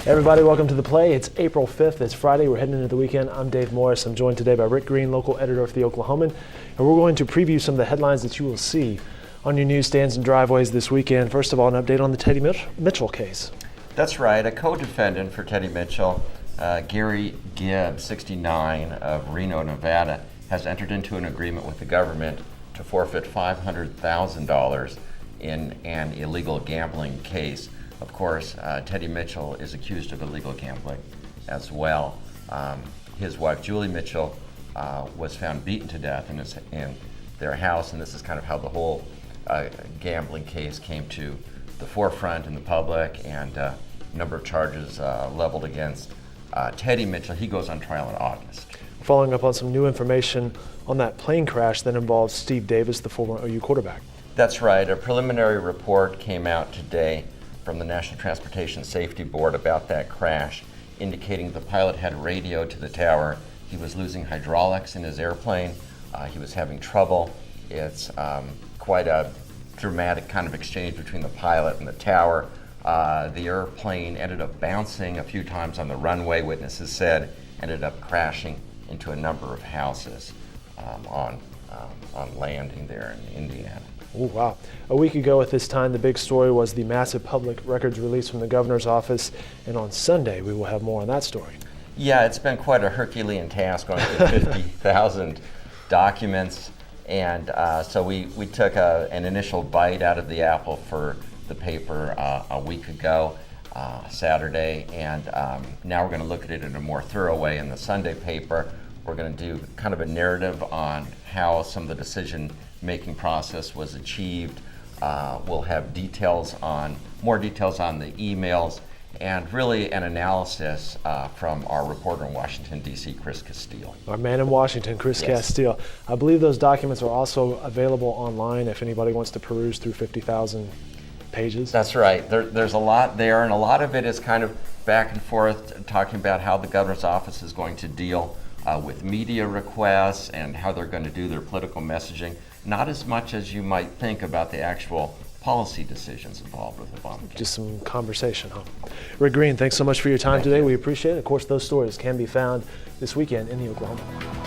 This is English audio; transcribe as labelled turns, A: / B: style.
A: Everybody, welcome to The Play. It's April 5th. It's Friday. We're heading into the weekend. I'm Dave Morris. I'm joined today by Rick Green, local editor of the Oklahoman, and we're going to preview some of the headlines that you will see on your newsstands and driveways this weekend. First of all, an update on the Teddy Mitchell case.
B: That's right. A co-defendant for Teddy Mitchell, Gary Gibb, 69, of Reno, Nevada, has entered into an agreement with the government to forfeit $500,000 in an illegal gambling case. Of course, Teddy Mitchell is accused of illegal gambling as well. His wife, Julie Mitchell, was found beaten to death in their house, and this is kind of how the whole gambling case came to the forefront in the public, and a number of charges leveled against Teddy Mitchell. He goes on trial in August.
A: Following up on some new information on that plane crash that involves Steve Davis, the former OU quarterback.
B: That's right. A preliminary report came out today from the National Transportation Safety Board about that crash, indicating the pilot had radioed to the tower. He was losing hydraulics in his airplane. He was having trouble. It's quite a dramatic kind of exchange between the pilot and the tower. The airplane ended up bouncing a few times on the runway, witnesses said, ended up crashing into a number of houses on landing there in Indiana.
A: Oh, wow. A week ago at this time, the big story was the massive public records release from the governor's office, and on Sunday we will have more on that story.
B: Yeah, it's been quite a Herculean task, going through 50,000 documents, and so we took an initial bite out of the apple for the paper a week ago, Saturday, and now we're going to look at it in a more thorough way in the Sunday paper. We're going to do kind of a narrative on how some of the decision-making process was achieved. We'll have more details on the emails, and really an analysis from our reporter in Washington, D.C., Chris Castile.
A: Our man in Washington, Chris Castile. I believe those documents are also available online if anybody wants to peruse through 50,000 pages.
B: That's right. There's a lot there, and a lot of it is kind of back and forth, talking about how the governor's office is going to deal with media requests and how they're going to do their political messaging. Not as much as you might think about the actual policy decisions involved with Obamacare.
A: Just some conversation, huh? Rick Green, thanks so much for your time today. We appreciate it. Of course, those stories can be found this weekend in the Oklahoman.